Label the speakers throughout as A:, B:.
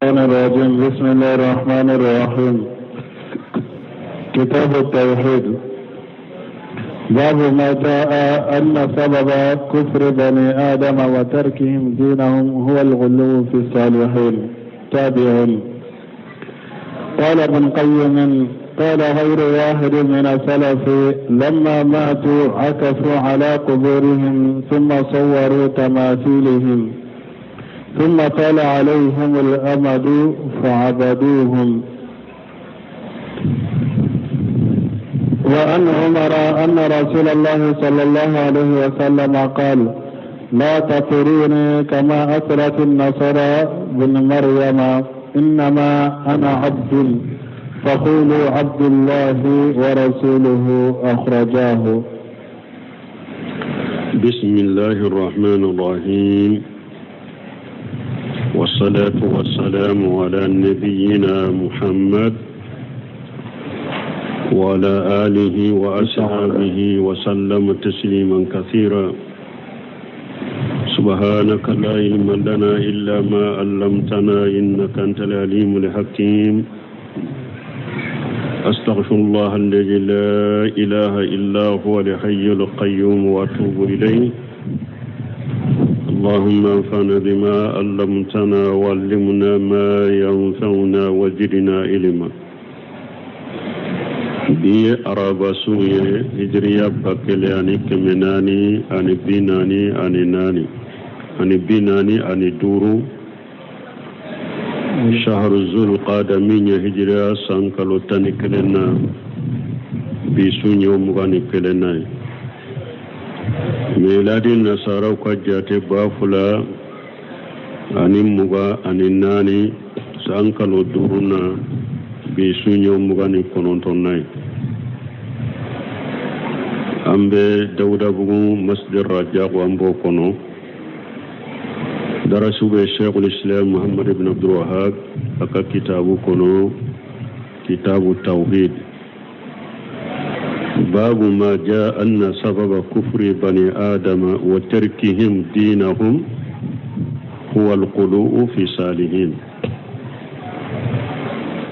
A: الرجيم. بسم الله الرحمن الرحيم. كتاب التوحيد. باب ما جاء أن سبب كفر بني آدم وتركهم دينهم هو الغلو في الصالحين. تابعون. قال ابن قيم قال غير واحد من السلف لما ماتوا عكفوا على قبورهم ثم صوروا تماثيلهم ثم طال عليهم الأمد فعبدوهم. وأن عمر أن رسول الله صلى الله عليه وسلم قال لا تطروني كما أطرت النصارى بن مريم إنما أنا عبد فقولوا عبد الله ورسوله. أخرجاه.
B: بسم الله الرحمن الرحيم، والصلاة والسلام على نبينا محمد وعلى آله وأصحابه وسلم تسليما كثيرا. سبحانك لا علم لنا إلا ما علمتنا إنك أنت العليم الحكيم. أستغفر الله الذي لا إله إلا هو الحي القيوم وأتوب إليه. اللهم انفعنا بما علمتنا وعلمنا ما ينفعنا وزدنا علما. بي أرابا سوية هجرية بكلي أني كمناني أني بيناني أني ناني أني بيناني أني دورو شهر الزول قادمين هجرية سانكالو تاني كلنا بيسون يوم غاني كلنا. ميلادي النصارى وكجاتي بافلا أني مغا أني ناني سانكالو دورونا بيسون يوم غاني كونونتوناي. أمبي داودا بغو مسجد الرجاق وأمبو كونو درسوا بالشيخ الإسلام محمد بن عبد الوهاب أكا كتابو كونو كتاب التوحيد. باب ما جاء أن سبب كفر بني آدم وتركهم دينهم هو الغلو في صالحين.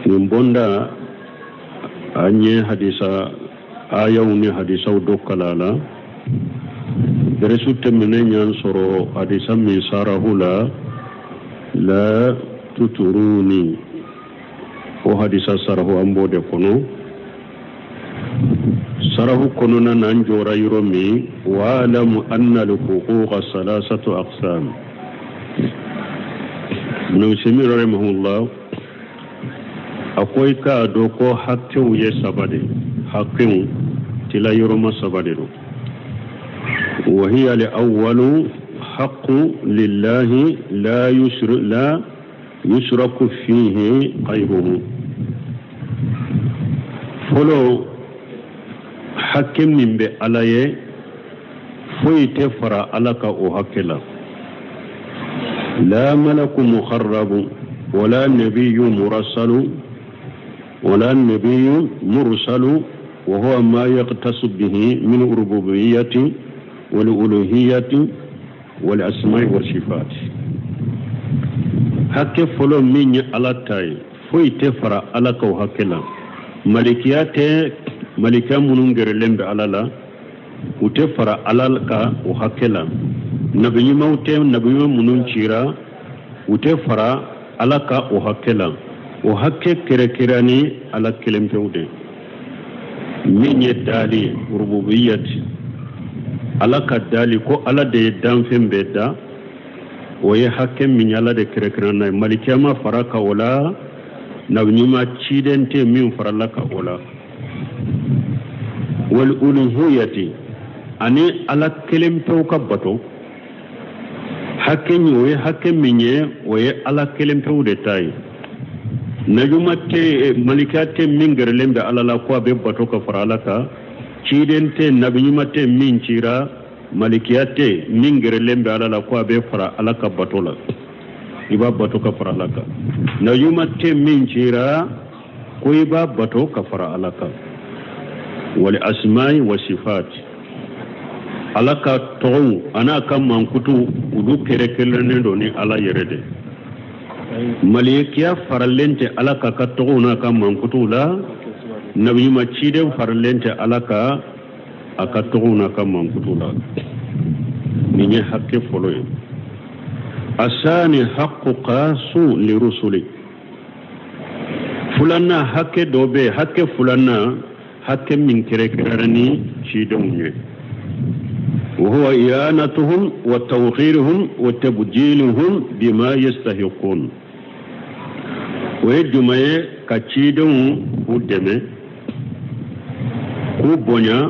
B: نبوندا أني حديثا آيوني حديثا ودوكالالا برسول تمنين ينصروا حديثا من ساره لا تتروني وحديثا ساره أمبو دكونو sarahu konona nan jora yuromi wa lam anna al-huquqa salasatu aqsam. Ibn Simir rahimahullah akwai ka doko hakkin ya sabade hakkin tila yuroma sabade do wa hiya al-awwalu haqqu lillahi la yushraku fihi ghayruhu. Follow hakim min be alaye foyi te fara alaka o hakela la malaku mukharrabu wala nabiyyu mursalu wa huwa ma yaqtasu bihi min rububiyyati wal uluhiyyati wal asma'i was sifat. hakke folo min alatai foyi te fara alaka o hakela malikiyate malika munun gerlembe alala ute fara alalka o hakela nabiyi maute nabiyi munun cira ute fara alaka o hakela o hakke kerekirani ala kelempewde min dali rububiyyat alaka dali ko ala de danfen bedda o ye hakke min ala de kerekirana malika ma faraka wala nabiyi ma cidente min faralaka wala wal uluhiyyati ani ala kelem to kabato hakken yoye hakken minye oye ala kelem to de tay najumate malikate min gerlembe ala la ko be bato ka faralaka cidente nabiyumate min cira malikiyate min gerlembe ala la ko be fara alaka batola iba bato ka faralaka najumate min cira ko iba bato ka faralaka wal asma'i was sifat alaka to ana kan mankutu udu kere kele ne do ni ala yerede malikiya farallente alaka katoguna ka mankutula nabi ma ciden farallente alaka akatoguna ka mankutula ni hakke folo asani haqqu qasu li rusuli fulanna hakke dobe hakke fulanna hakke min kere kerani ciden وهو إيانتهم وتوقيرهم وتبجيلهم بما يستحقون ويجمع كتشيدهم ودمه كو بنيا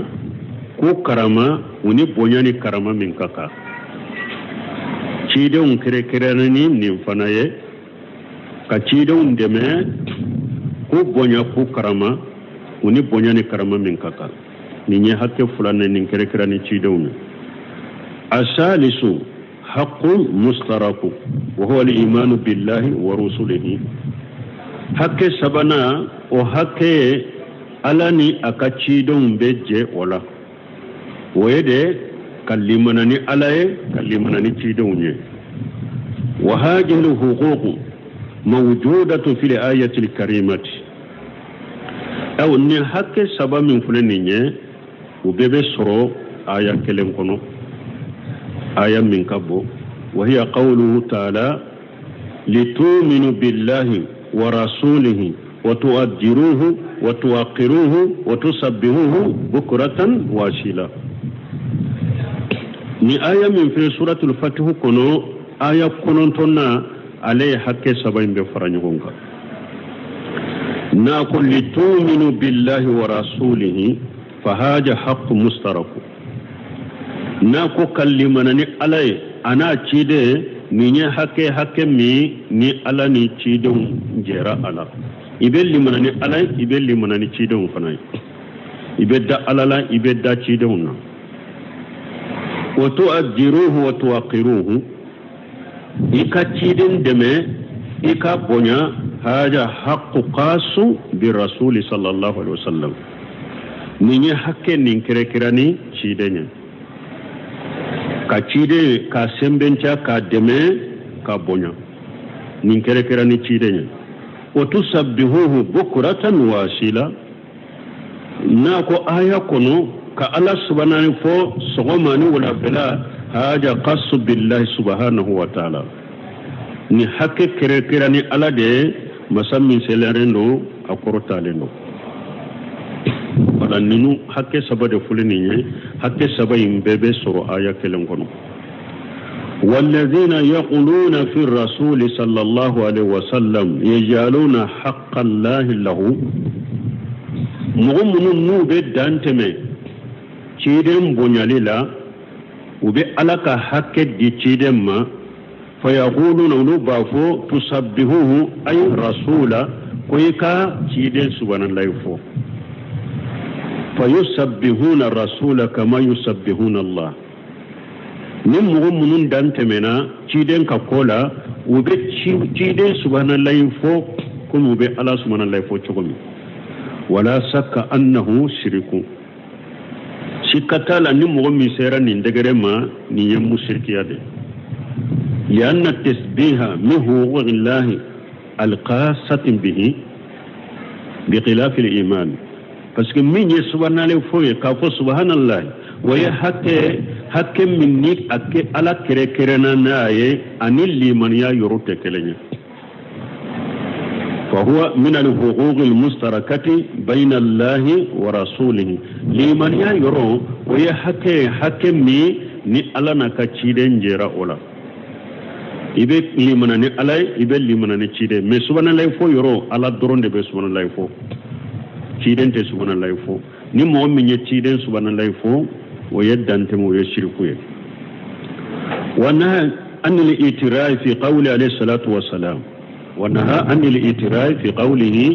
B: كو كرامة وني بنيا ني كرامة من كاكا تشيدهم كريكراني نيمفنايه كتشيدهم دمه كو بنيا كو كرامة وني بنيا ني كرامة من كاكا ني حكي فلان ني كريكراني تشيدهم الثالث حق مشترك وهو الإيمان بالله ورسله حق سبنا وحق ألاني أكتشيدون بيجي ولا ويدي كلمناني ألاي كلمناني تشيدون وهذه الحقوق موجودة في الآية الكريمة أو أن حق سبا من فلنيني وبيبي سرو آية كلم كنو آية من كبو وهي قوله تعالى لتؤمنوا بالله ورسوله وتؤجروه وتوقروه وتسبحوه بكرة واشيلا ni aya min fi suratul fatih kono aya konontonna alay hakke sabayn be faranyugonga na kulli tu'minu billahi wa rasulihi fa haja haqqu mustaraku na ko kallimana ni alay ana cide ni nya hakke mi ni ala ni cide jera ala ibelli mana ni alay ibelli mana ni cide fanay ibedda alala ibedda cide na wa tu'ajjiruhu wa tuwaqiruhu ika cide deme ika bonya haja haqqu qasu bi rasul sallallahu alaihi wasallam ni nya hakke nin kirani cide nya ka cide ka sembenca ka deme ka bonya nin kere ni cide nya wa tusabbihuhu bukratan wa asila na ko aya kono ka Allah subhanahu fo sogomani wala bela haja qasu billahi subhanahu wa ta'ala ni hakke kere ni ala de masammin selerendo akorotalendo wala ninu hakke sabade fulini hakke sabayin bebe soro aya kelen kono والذين يقولون في الرسول صلى الله عليه وسلم يجعلون حق الله له مغمن نوبه دانتمه تشيدم بنياليلا وبألك حق دي تشيدم ما فيقولون نوبافو تسبحوه أي رسولا كويكا تشيدم سبحان الله يفو فيسبحون الرسول كما يسبحون الله نمغم منون دانتمنا تشيدن كقولا وبتشيدن سبحان الله يفو كن وبي الله سبحان الله يفو تشغمي ولا شك أنه شرك شكتالا نمغم سيرا ندقرما نيمو شركيادي لأن التسبيح من حقوق الله القاسة به بخلاف الإيمان parce que min ye subhanallah foye ka fo subhanallah waye hakke min ni akke ala kere na naye anil liman ya yurute kelenya fa huwa min al huquq al mustarakati bayna Allah wa rasulih liman ya yuro waye hakke mi ni ala na ka ciden jera ola ibe liman ni alay ibe liman ni cide me subhanallah fo yuro ala doronde be subhanallah fo ciden te subhanallah fo ni mo min ye ciden subhanallah fo o yeddante mo ye shirku ye wana an al itirai fi qawli alayhi salatu wassalam wana an al itirai fi qawlihi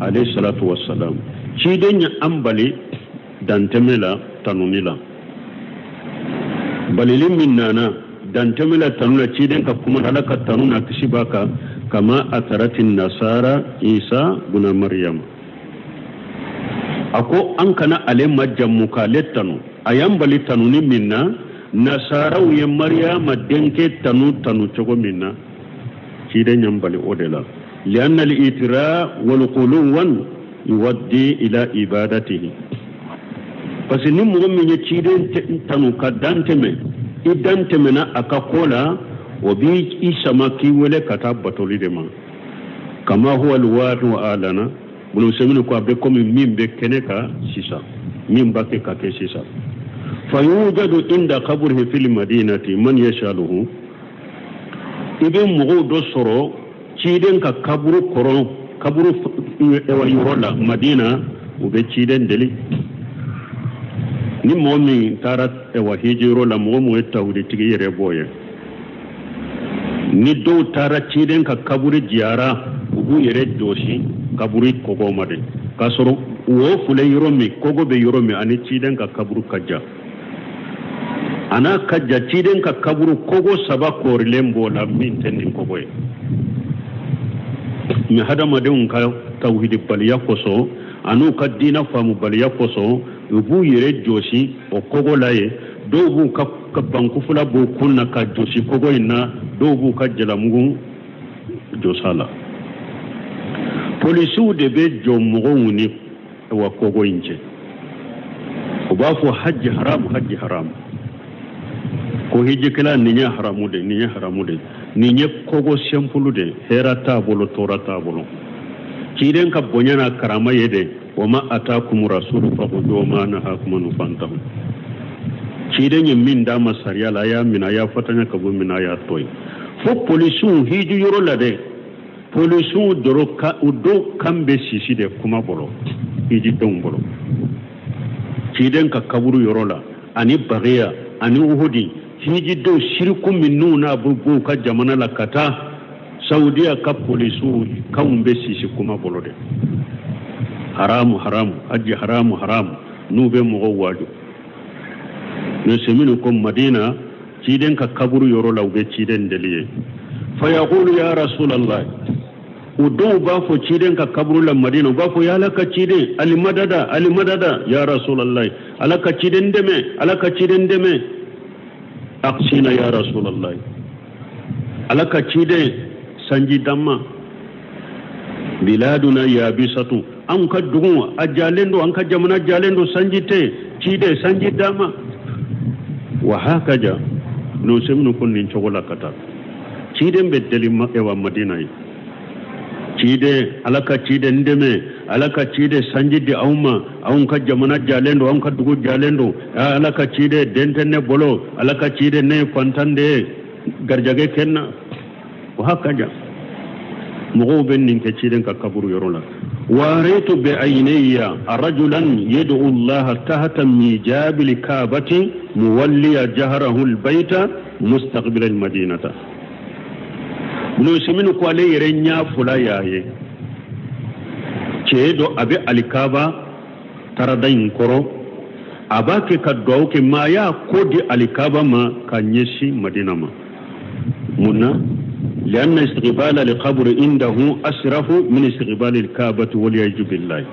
B: alayhi salatu wassalam ciden ya ambali dantemela tanunila balilin minnana dantemela tanuna ciden ka kuma alaka tanuna kishibaka kama ataratin nasara isa ibn maryam ako an kana ale majammu ka lettanu ayambali tanuni minna nasaraw ye maryama denke tanu cogo minna ciden nyambali odela lianna al-itira wal quluwan yuwaddi ila ibadatihi parce que ni mo min ye ciden tanu ka danteme idanteme na akakola obi isama ki wele kata batoli de ma kama huwa al-wadu alana bunu semino ko abe komi mimbe keneka sisa mimba ke kake sisa fayujadu inda qabrihi fil madinati man yashaluhu ibe mugo do soro ciden ka kaburu koro kaburu ewa yorola madina ube ciden deli ni momi tarat ewa hijiro la momu etawdi tigi yere boye ni do tara ciden ka kaburi jiara ubu yere doshi kaburi kogo made kasoro wo fule yoromi kogo be yoromi ani ciden ka kaburu kajja ana kajja ciden ka kaburu kogo saba korilembo la min tenin kogo e mi hadama de ka tawhid baliya koso anu ka dina famu baliya koso ubu yere joshi o kogo laye dobu ka banku fula bo kunna ka joshi kogo ina dobu ka jalamugu josala polisu de be jomugo woni wa kogo inje o ba fo hajji haram ko hijji kala ninya haramude ninya kogo sempulude herata bolo torata bolo ciden ka bonyana karama yede wama atakum rasulu faqudu ma nahakum an fantahu ciden min da masariya la ya mina ya fatanya ka bo mina ya toy fo polisu hiju yoro la de polisu doroka udo kambe sisi de kuma bolo hiji don bolo ciden ka kaburu yoro la ani bariya ani uhudi hiji do shirku min nuna bubu ka jamana la kata saudiya ka polisu kambe sisi kuma bolo de haramu haji haramu nube mo wadu ne seminu ko madina ciden ka kaburu yoro lawbe ciden deliye fa yaqulu ya rasulullah udu ba fo ciden ka kaburu la madina ba fo ya laka ciden al madada ya rasulullah alaka ciden deme aksina ya rasulullah alaka ciden sanji damma biladuna yabisatu an ka dugun a jalendo an ka jamana jalendo sanji te cide sanji dama wa hakaja no semnu kun nin chogola kata cide be deli ewa madina yi cide alaka cide ndeme alaka cide sanji di awma an ka jamana jalendo an ka dugu jalendo alaka cide dentene bolo alaka cide ne fantande garjage kenna wa hakaja mugo ben nin ke ciden ka kaburu yorola ورأيت بعيني رجلا يدعو الله تحت ميجاب الكعبة مولي جهره البيت مستقبل المدينة نسمين قولي رنيا فلايا كيدو أبي الكعبة تردين كرو أباك كدوك ما يا كودي الكعبة ما كنيسي مدينة ما منا لأن استقبال القبر عنده أسرف من استقبال الكعبة والعياذ بالله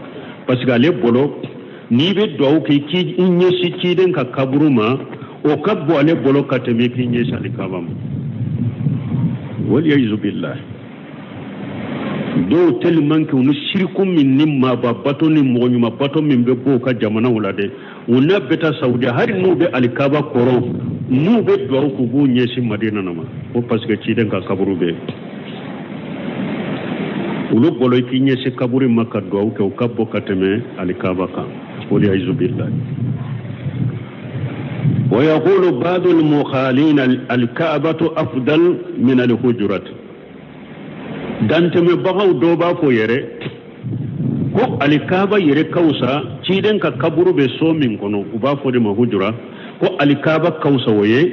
B: parce que ale bolo ni be do ke ki inye si ciden ka kaburu ma o kabbo ale bolo ka teme ki inye sali kabam والعياذ بالله do tellement que on shirku min nimma babato ni mo nyuma bato min be bo ka jamana wala de wona beta saudi har no be alkaba koro no be do ko bo nyesi madina nama o parce que ciden ka kaburu be ulo bolo ki nyesi kaburu makka do ko kabbo kateme alkaba ka wali aizubillah wa yaqulu ba'd al-mukhalin al-ka'batu afdal min al-hujurat danteme bagaw do ba ko yere ko alikaba yere kausa ciden ka kaburu be so min kono uba fo de mahujura ko alikaba kausa waye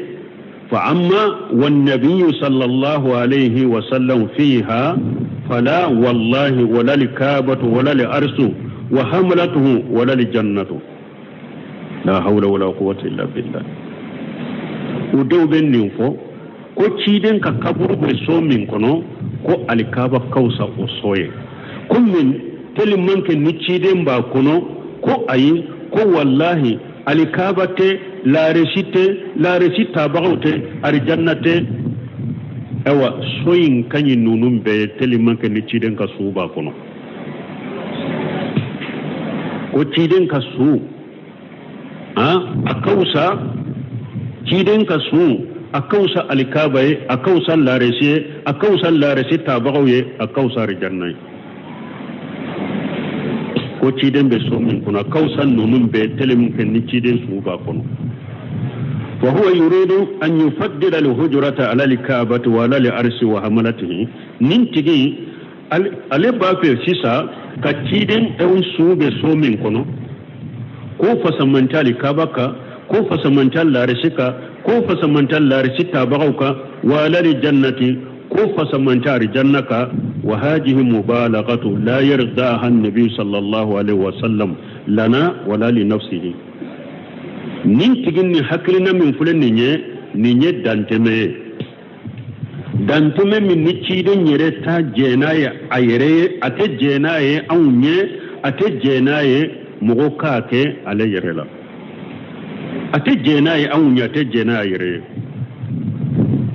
B: fa amma wan nabiy sallallahu alayhi wa sallam fiha fala wallahi wala alikabatu wala al-arsu wa hamlatuhu wala al-jannatu la hawla wala quwwata illa billah udo ben nin fo ko ciden ka kaburu be so min kono ko alikaba kausa o soye kummin teliman ke ni ciden ba kono ko ayi ko wallahi alikaba te la resita bagote arjannate ewa soyin kanyi nunun be telimanke ni ciden ka su ba kono ko ciden ka su a kausa ciden ka su a kausa alikabaye a kausa laresi tabagaye a kausa rijannai ko ciden be so min kono a kausa nunun be telimanke ni ciden su ba kono وهو يريد أن يفضل الهجرة على الكعبة وعلى الأرش وحملته ننتجي على باب سيسا كتيدن أو سوب سومين كنو كوفا سمنتا الكعبة كوفا سمنتا الأرشكا كوفا سمنتا الأرش تابعوكا وعلى الجنة كوفا سمنتا الجنة وهذه مبالغة لا يرضاها النبي صلى الله عليه وسلم لنا ولا لنفسه nin tigin ni hakilina min fulen ninye danteme min ni ciden yere ta jenaye a yere ate jenaye anunye ate jenaye mogo kake ale yere la ate jenaye anunye ate jenaye yere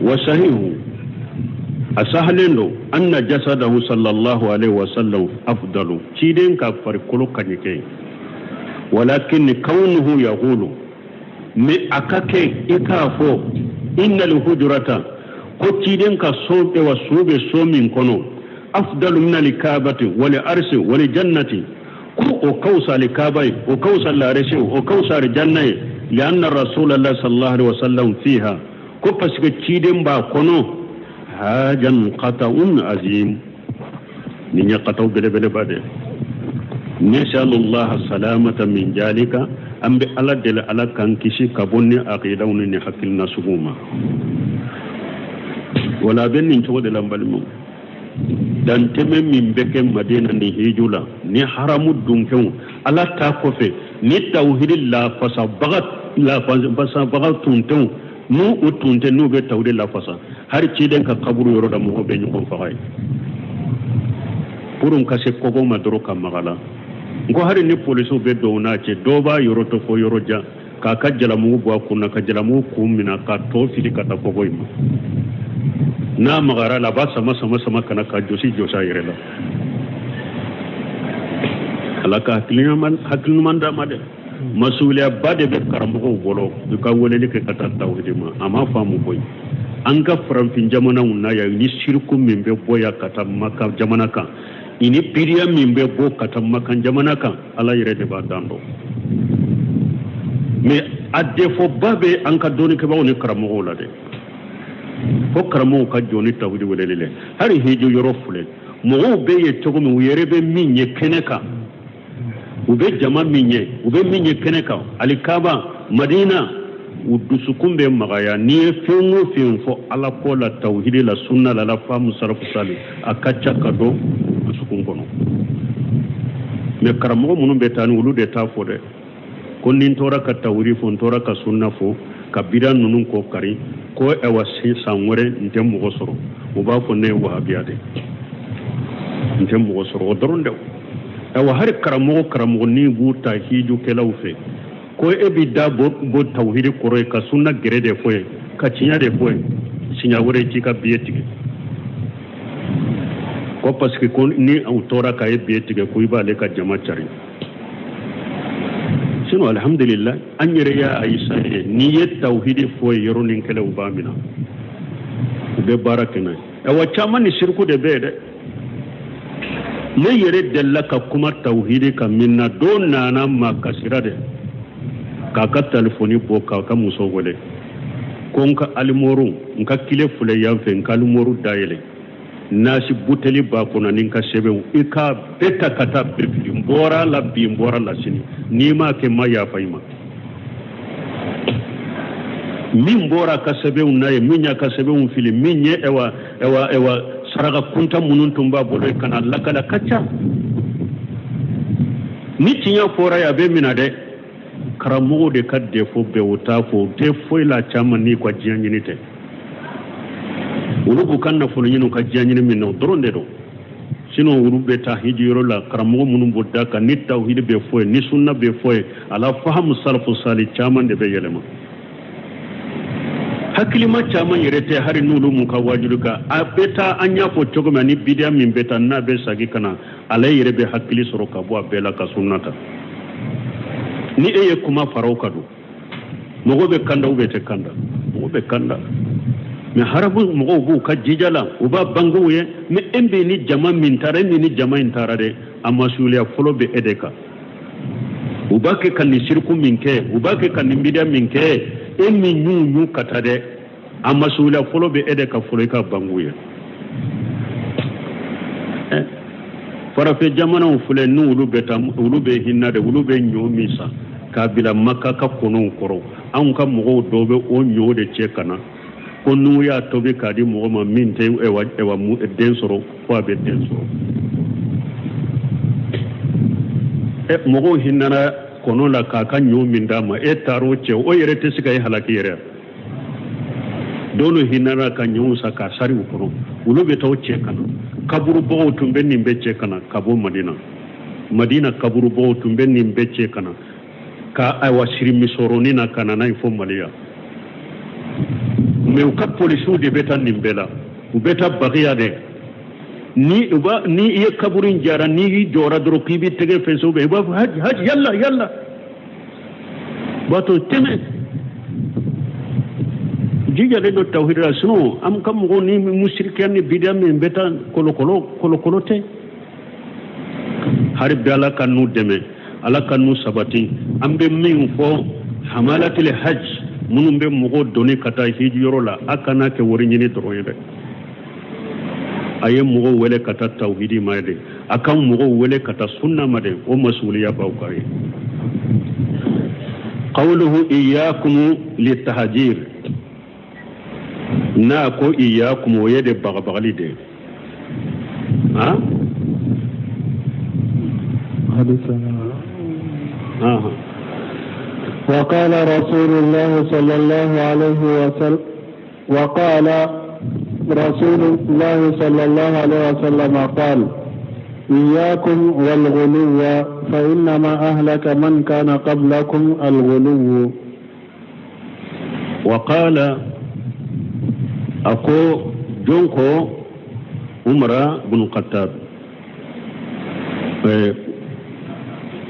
B: wa sahihu asahlendo anna jasadahu sallallahu alaihi wasallam afdalu ciden ka farkolo kanyike walakin kaunuhu yaqulu me akake ikafo innal hujrata ko ciden ka sobe wa sube somin kono afdalu min al-kabati wal arsi wal jannati ko o kausa al-kabai o kausa al-arsi o kausa al-jannati lianna rasulullah sallallahu alaihi wasallam fiha ko paske ciden ba kono hajan qata'un azim ni nya qata'u bele bade nasallallahu salamata min jalika ambe ala dele ala kan kisi kabonni aqidawni ni hakil nasuguma wala bennin to de lambalmu dan teme min beke madina ni hijula ni haramu dunkew ala ta kofe ni tawhidillah fasa bagat la fasa bagat tuntew mu utunte no be tawhidillah fasa har ci den ka kaburu yoro da mo be ñu ko faay purum kase kogo madro kam magala ngo hari ni police be do na ce do ba yoro to fo yoro ja ka kajjala mu bo kunna kajjala mu kumina ka to fili ka ta kogo ima na magara la ba sama kana ka josa yere la alaka hakilin man da made masuliya bade be karambo bolo du ka wole ni ke kata tawhidima ama famu boy an ga faramfin jamana unna ya ni shirku min be boya kata maka jamana ka ini piriya min be bo kata maka jamana ka ala yere de ba dando mais adde fo babe an ka doni ke ba woni karambo la de fo karamo ka joni tawhid welele hari hejo yoro fule mo be ye togo mi yere be minye keneka ube jama minye keneka alikaba madina udusukumbe magaya ni fengo fenfo ala ko la tawhid la sunna la famu sarfu sali akacha kado dusukun kono me karamo munum be tan wulu de ta fo de kon nin tora ka tawri fo tora ka sunna fo ka bidan nunun ko kari ko e wasi sanwore ntem mo soro mo ba ko ne wahabiyade ntem mo soro doronde e wa har karamo ni buta hiju kelawfe ko e bi da bo tawhid ko re ka sunna grede fo ka cinya de fo cinya wore ci ka biyetike ko parce que kon ni autora ka e biyetike ko ibale ka jama cari sino alhamdulillah an yere ya aisha ni ye tawhidi fo yoro nin kele ubamina be barakina e wacca man shirku de be de ne yere dalla ka kuma tawhidi ka minna don nana ma kasira de ka ka telefoni bo ka muso wole kon ka almoru nka kile fule yanfe nka almoru dayele nasi buteli ba kuna ninka sebe ika beta kata bibli mbora la sini ni ma ke ma ya faima min mbora ka sebe unaye minya ka sebe un fili minye ewa saraga kunta munun tumba bolo kana lakala kacha ni tinya fora ya be minade karamu de kadde fo be wuta fo te fo la chama ni kwa jianyinite ulubu kanna fulu nyinu ka janyini min no doronde do sino urube ta hijiro la karamo munum bodda ka ni tawhid be foye ni sunna be foye ala faham salafu salih chaman de be yelema hakilima caman yɛrɛ tɛ hari n'olu mun ka wajulu kan a bɛ taa an y'a fɔ cogo min ni bidiya min bɛ taa n'a bɛ sagi ka na ale yɛrɛ bɛ hakili sɔrɔ ka bɔ a bɛɛ la ka sunna ta ni e ye kuma faraw ka don mɔgɔ bɛ kanda u bɛ tɛ kanda mɔgɔ bɛ kanda mais harabu mɔgɔw b'u ka jija la u b'a bangew ye mais e bɛ ni jama min taara e min ni jama in taara dɛ a masuliya fɔlɔ bɛ e de kan u b'a kɛ ka nin siriku min kɛ u b'a kɛ ka nin bidiya min kɛ e min y'u ka taa dɛ a masuliya fɔlɔ bɛ e de ka fɔlɔ i ka bangew ye farafin jamanaw filɛ ni olu bɛ taa olu bɛ hinɛ de olu bɛ ɲɔ min san k'a bila maka ka kɔnɔw kɔrɔ anw ka mɔgɔw dɔw bɛ o ɲɔ de cɛ ka na ko n'u y'a tobi k'a di mɔgɔ ma min tɛ den sɔrɔ fo a bɛ den sɔrɔ mɔgɔw hinɛra kɔnɔ la k'a ka ɲɔ min d'a ma e taar'o cɛ o yɛrɛ tɛ se ka e halaki yɛrɛ dɔw hinɛra ka ɲɔw san k'a sari u kɔrɔ olu bɛ taa o cɛ ka na kaburubɔgɔw tun bɛ nin bɛɛ cɛ ka na ka bɔ madina kaburubɔgɔw tun bɛ nin bɛɛ cɛ ka na ka ayiwa siri misɔrɔnin na ka na n'a ye fɔ maliya mais u ka polisiw de bɛ taa nin bɛɛ la u bɛ taa bagiya dɛ ni i ye kaburu in jara ni i jɔra dɔrɔn k'i b'i tɛgɛ fɛn so bɛ i b'a fɔ haji yalla b'a to tɛmɛ jijalen do tawhid la sinon am ka mɔgɔw ni musirikiya ni bidiya min bɛ taa kolokolo tɛ hari bɛ ala ka n'u dɛmɛ ala ka n'u sabati an bɛ min fɔ hamalatil hajj minnu bɛ mɔgɔw donni ka taa hijiyɔrɔ la a kana kɛ wari ɲini dɔrɔn ye dɛ a ye mɔgɔw wele ka taa tawhidi ma de a ka mɔgɔw wele ka taa sunna ma de o masuliya b'aw kan ye qawluhu iyyakum litahjir n'a ko iyyakum o ye de bagabagali de
A: وقال رسول الله صلى الله عليه وسلم وقال رسول الله صلى الله عليه وسلم قال إياكم والغلو فإنما أهلك من كان قبلكم الغلو
B: وقال أكو جونكو عمر بن الخطاب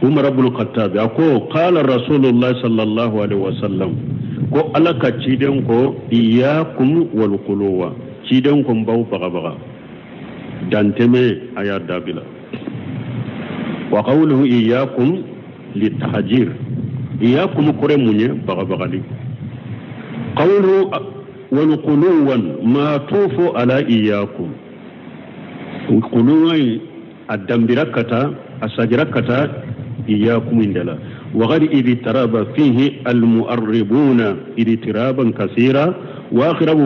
B: عمر بن الخطاب أكو قال رسول الله صلى الله عليه وسلم ko ala ka ciden ko iyakum wal quluwa ciden ko baw baga danteme aya dabila wa qawluhu iyakum litahjir iyakum kore munye baga li qawlu wal quluwan ma tufu ala iyakum quluwai adambirakata asajirakata iyakum indala وغير إذ تراب فيه المؤربون إذ ترابا كثيرا وأقرب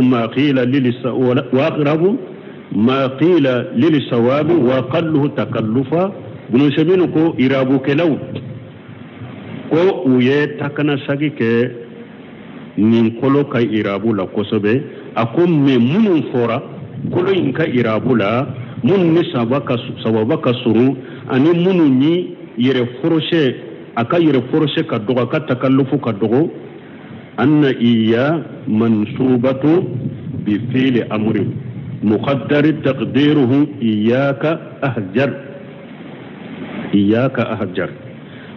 B: ما قيل للصواب وقله تكلفا بنسبينكو إرابك لو ko uye takana sagi ke nin kolo ka irabu la kosobe ako me munun fora kolo in ka irabu la mun ni sabaka suru ani munun ni yere foroshe aka yere forse ka dogo ka takallufu ka dogo anna iya mansubatu bi fi'li amri muqaddar taqdiruhu iyyaka ahjar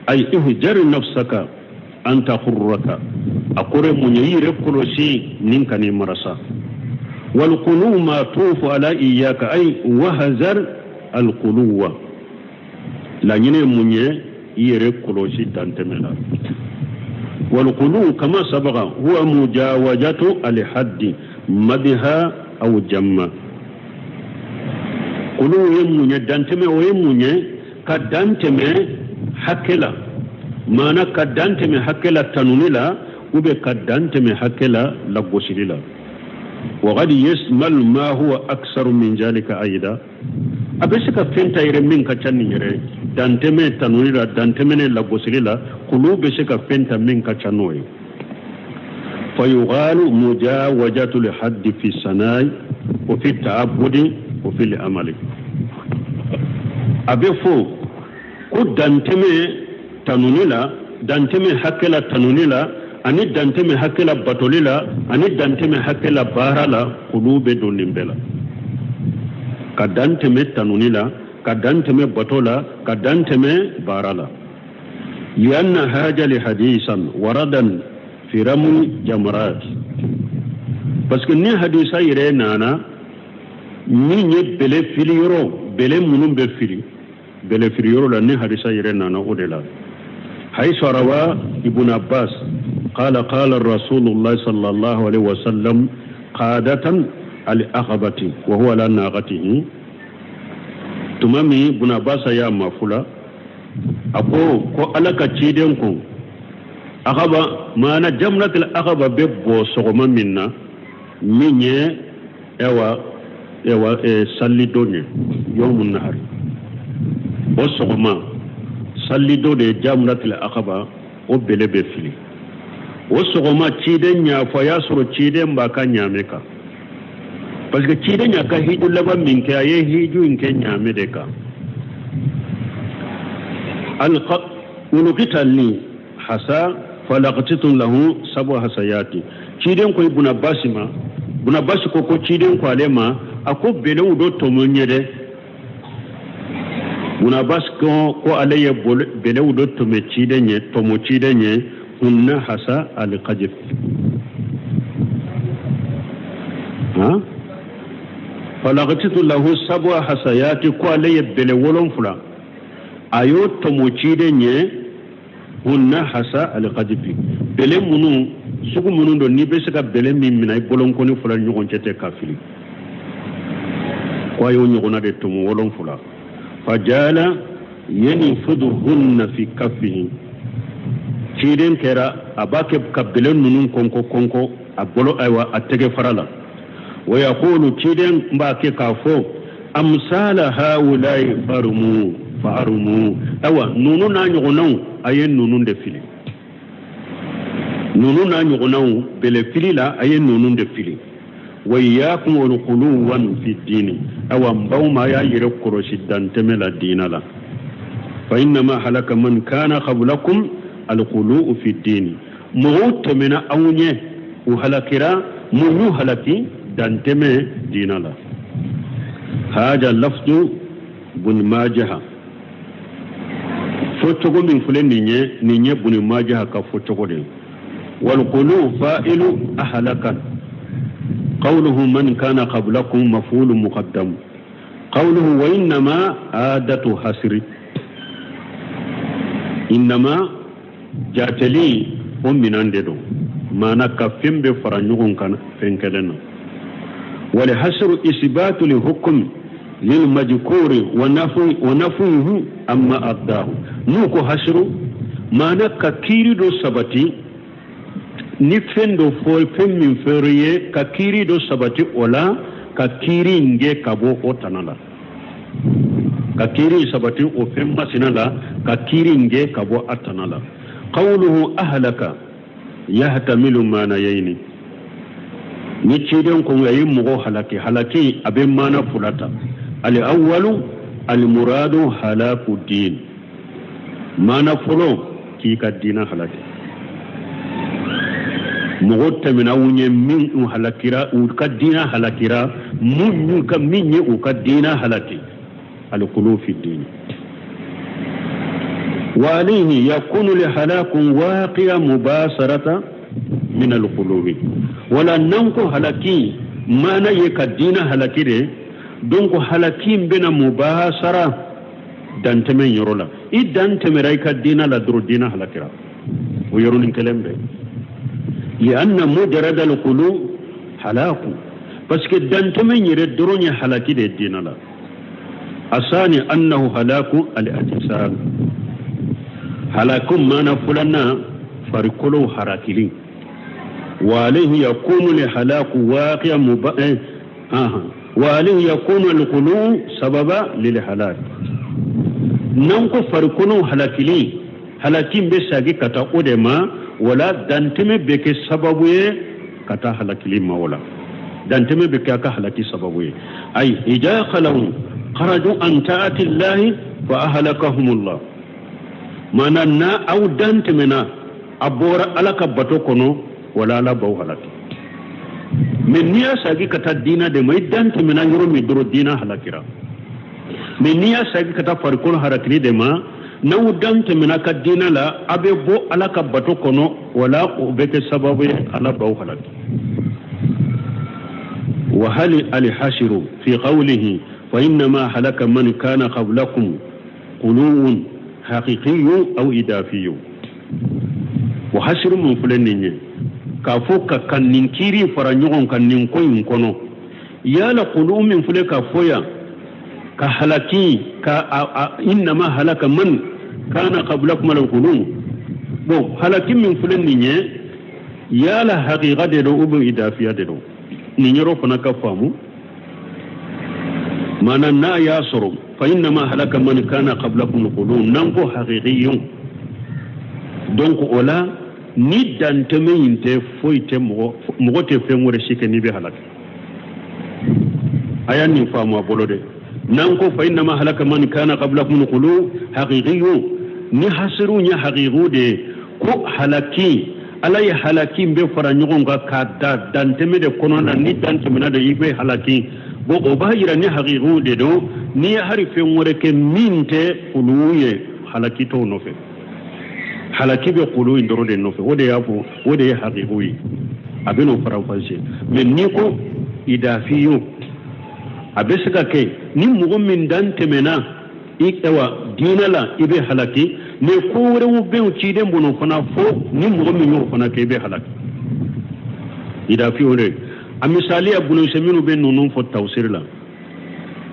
B: ay ihjar nafsaka anta khurraka akore munyire kolosi ninka ni marasa wal qulu ma tufu ala iyyaka ay wahzar al quluwa la nyine munye yere kolosi tantemela wal qulu kama sabaga huwa mujawajatu al hadd madha aw jamma qulu yemunye danteme o yemunye ka danteme hakela mana ka danteme hakela tanunila ube ka danteme hakela la gosilila wa qad yasmal ma huwa aktsaru min zalika aida abesika fenta yere min ka canni yere danteme tanunila danteme ne la gosilila qulu besika fenta min ka cannoy fayuqalu mujawajatu li hadd fi sanai wa fi ta'abbudi wa fi al-amali abefo ko danteme tanunila danteme hakela tanunila ani danteme hakkela batolila ani danteme hakkela barala kulube donimbela ka danteme tanunila ka danteme batola ka danteme barala lianna haja li hadisan waradan fi rami jamrat parce que ni hadisa yire nana ni nye bele fili yoro bele munum be fili bele fili yoro la ni hadisa yire nana odela حيث روى ابن عباس قال الرسول الله صلى الله عليه وسلم قادة الأخبة وهو على ناقته تمامي ابن عباس يا مفولا أبو كو ألك تشيدنكم أخبة ما أنا جملة الأخبة ببو سغما منا مني ewa sallido ne yawmun nahar o sogoma sallido de jamratul aqaba o bele be fili o sogoma ciden nya fa ya soro ciden ba kan nyame ka parce que ciden nya ka hiju laban min ka ye hiju in ke nyame de ka alqa ulukitali hasa falaqtitu lahu sabu hasayati ciden ko ibn abbasima buna bashi ko ciden ko alema ako bele udo to monyede buna bashi ko alaye bele udo to me cidenye to mo cidenye hunna hasa alqajib ha falaqtitu lahu sab'a hasayati ko alaye bele wolon fula ayo to mo cidenye hunna hasa alqajib bele munu sugu munu do ni be saka bele min minay bolon ko ni fula ñugon cete kafili ko ayo ñugona de to mo wolon fula fajala yanfuduhunna fi kaffihi ciden kera abake kabele nunun konko abolo aywa atege farala wa yaqulu ciden mbake kafo amsala haulai farumu awa nunu na ñugonaw ayen nunun de fili nunu na ñugonaw bele fili la ayen nunun de fili wa iyyakum wal quluwan fi dini awa mbawma ya yire korosi danteme la dinala fa inma halaka man kana qablakum al qulu fi dini mawt min awnye u halakira mu halaki danteme dinala haja lafdu bun majah fotogo min fulen ninye bun majah ka fotogo de wal qulu fa'ilu ahlakan قوله من كان قبلكم مفعول مقدم قوله وإنما عادة حسر إنما جاتلي من عندنا ما نكفم بفرنجون كان فنكلنا ولحسر إثبات لحكم للمذكور ونفيه أما أداه نوكو حسر ما نككيري دو سبتي ni fendo fo fem min feriye ka kiri do sabati ola ka kiri nge kabo otanala ka kiri sabati o fem masinala ka kiri nge kabo atanala qawluhu ahlaka yahtamilu manayaini ni ciden ko yayi mugo halaki abe mana fulata al awwalu al muradu halaku din mana fulo ki ka dina halaki mogotta min awunye min halakira u kadina halakira mun ka minye u kadina halaki al qulu fi din wa alayhi yakunu li halakun waqi'a mubasarata min al qulubi wala nanko halaki mana ye kadina halakire donc halaki bena mubasara danteme yorola idan temerai kadina la dro dina halakira o yorulin kelembe لأن مجرد القلوب هلاك بس كدان تمن يرد دروني هلاكي دي الدين لا الثاني أنه هلاك الأجساد هلاك ما نفلنا فركلو هراكلين وعليه يكون لهلاك واقع وعليه يكون القلوب سببا للهلاك ننكو فركلو هلاكلين هلاكين بساقي كتا قدما ولا دانتمي بك سببوي كتا هلاكلي مولا دانتمي بك كا هلاكي سببوي اي اذا خلوا خرجوا عن طاعه الله فاهلكهم الله مننا او دانتمنا abora alaka bato kono wala ala baw halaki men niya sagi kata dina de mai dante mena yoro mi doro dina halakira men niya sagi kata farkon harakini de ma na dante mena ka dina la abe bo alaka bato kono wala o beke sababu ala baw halaki wa hal al hashiru fi qawlihi fa inma halaka man kana qablakum qulun haqiqiyyu aw idafiyyu wa hashiru mun fulanni ka fo ka kannin kiri fara ɲɔgɔn kan nin ko in kɔnɔ yala qulu min fule ka foya ka halaki ka innama halaka man kana qablakum al-qulu bon halaki min fule nin ye yala haqiqa de do ubu idafiya de do ni yoro fana ka famu mana na ya soro fa innama halaka man kana qablakum al-qulu nan ko haqiqiyun donc ola ni danteme yinte foite mogo te fengore shike ni be halaka aya ni famu abolo de nan ko fa inna ma halaka man kana qablakum qulu haqiqiyyu ni hasiru nya haqiqu de ko halaki alay halaki be fara nyogon ga kada danteme de kono na ni danteme na de ibe halaki bo o bayira ni haqiqu de do ni hari fengore ke minte quluye halaki to no fe halaki be qulu indoro de no fe wode yapo wode ya haqiqi abeno faranfashe men ni ko idafiyu abesika ke ni mugo min dante mena ikawa dinala ibe halaki ne ko wore wo be uci den bono fana fo ni mugo min yo fana ke be halaki idafiyu re amisali abunu seminu be nonu fo tawsir la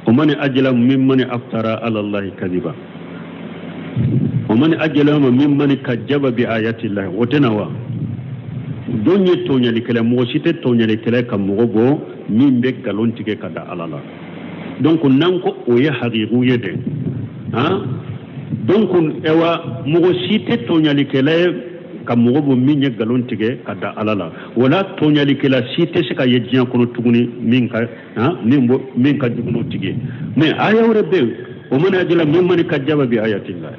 B: ومن أجل ممن أفترى على الله كذبا ومن أجل ممن كذب بآيات الله وتنوى دوني تونيا لكلا موسيتي تونيا لكلا كمغوبو مين بك غالون تيكي كدا على الله دونك نانكو ويه حقيقو يدي ها دونك ايوا موسيتي تونيا لكلا كمغوبو مين غالون تيكي كدا على الله ولا تونيا لكلا سيتي سكا يجيان كونو تغني مين كا ها مين كا جغنو تيكي مي آية وربي ومن أجل ممن كذب بآيات الله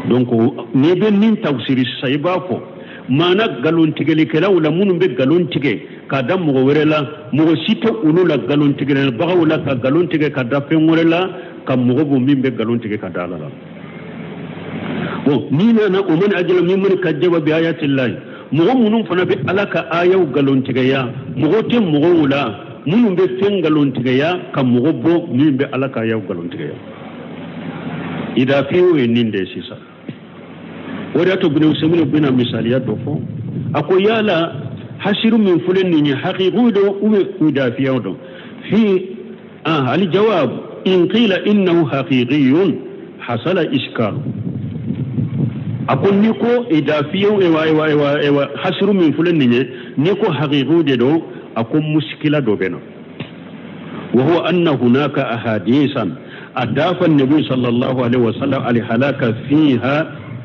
B: donc ni be nin tafsiri saybafo mana galon tigeli kala wala munum be galon tige ka dam mo werela mo sito ulula galon tigel ba wala ka galon tige ka da fe ngorela kam mo bo mimbe galon tige ka dala bon ni na o man ajla mimman kajjaba bi ayati allah mo munum fana be alaka ayaw galon tige ya mo te mo wala munum be fen galon tige ya kam mo bo mimbe alaka ayaw galon tige ya ida fiwe ninde sisa wada to bune usemino bina misaliya do fo ako yala hasiru min fulen ni haqiqu do ube udafiya do fi al jawab in qila innahu haqiqiyun hasala iskal akon ni ko idafiya ewa hasiru min fulen ni ko haqiqu de do akon muskila do bena wa huwa anna hunaka ahadisan أضاف النبي صلى الله عليه وسلم الهلاك فيها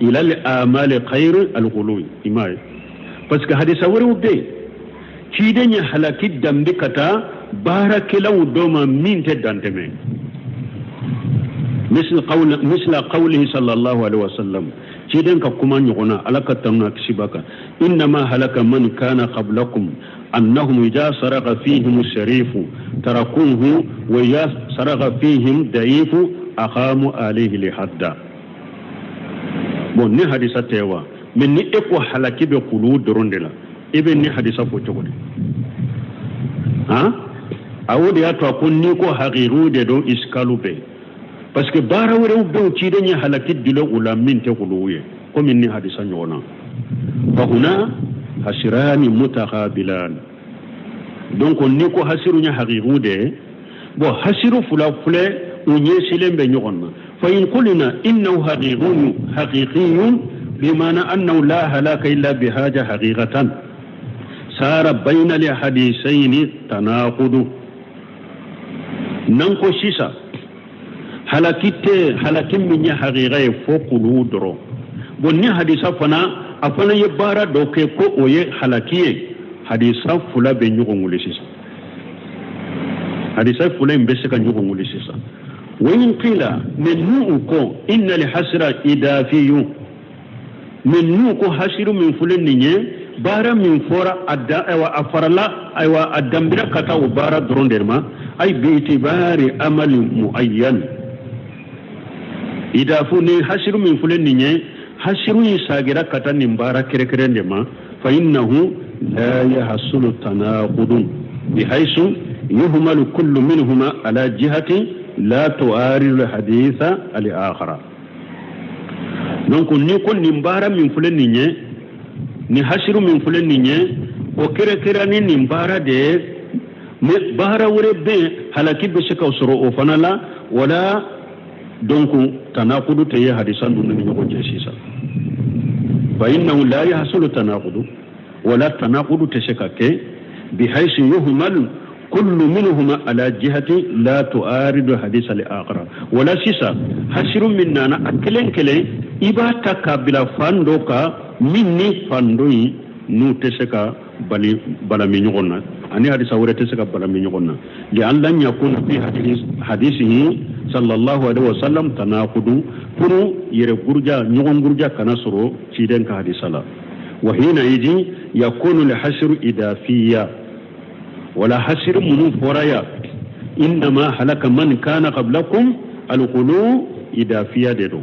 B: إلى الآمال خير الغلو إماي بس كهذا سوري وبدي كيدني هلاكي دمبكتا بارك لو دوما مين تدانتمين مثل قوله صلى الله عليه وسلم كيدن كمان يقولنا على كتمنا كسبك إنما هلك من كان قبلكم أنهم إذا سرق فيهم الشريف تركوه وإذا سرق فيهم ضعيف أقاموا عليه لحدا bon ni hadisa tewa men ni eko halaki be kulu dorondela ibe ni hadisa fo togode ha awodi ya to ko ni ko haqiru de do iskalu be parce que bara wore be ci de ni halaki dilo ula min te kuluye ko min ni hadisa nyona fa huna hasirani mutakhabilan donc ni ko hasiru nya haqiru de bo hasiru fula fule unye silembe nyonna fa in qulna innahu haqiqiyun bimana annahu la halaka illa bihaja haqiqatan sara bayna li hadithayn tanaqud nan ko sisa halakin min ya haqiqa fo quludro bon ni hadisa fana afana yebara do ke ko oye halakiye hadisa fula be nyugongule sisa hadisa fula mbese ka nyugongule sisa wa in qila min nu'ko inna li hasra idafiyun min nu ko hasiru min fulen ninye bara min fora adda aywa afarala aywa adambira kata o bara dronderma ay bi itibari amali muayyan ida fu ni hasiru min fulen ninye hasiru isagira kata nimbara kerekerende ma fa innahu la yahsulu tanaqudun bihaythu yuhmalu kullu minhuma ala jihati la tu'aridu haditha al-akhara. Donc ni ko nimbara min fulen ninye ni hasiru min fulen ninye o kere ni nimbara de me bara wure be halaki be shika usoro o fanala wala donc tanaqudu te hadisan dun ni ko jesisa fa innahu la yahsulu tanaqudu wala tanaqudu te shika ke bihaythu yuhmalu kullu minhuma ala jihati la tu'aridu hadith al-akhara wala sisa hasiru minnana akelen kele ibata kabila fando ka minni fandoi nu teseka bala mi nyogonna ani hadisa wore teseka bala mi nyogonna li an lan yakuna fi hadisihi sallallahu alaihi wasallam tanaqudu puru yere gurja nyogon gurja kana soro ciden ka hadisala wa hina yiji yakunu li hasru idafiyya wala hasru munu foraya inma halaka man kana qablakum alqulu idafiyya dedo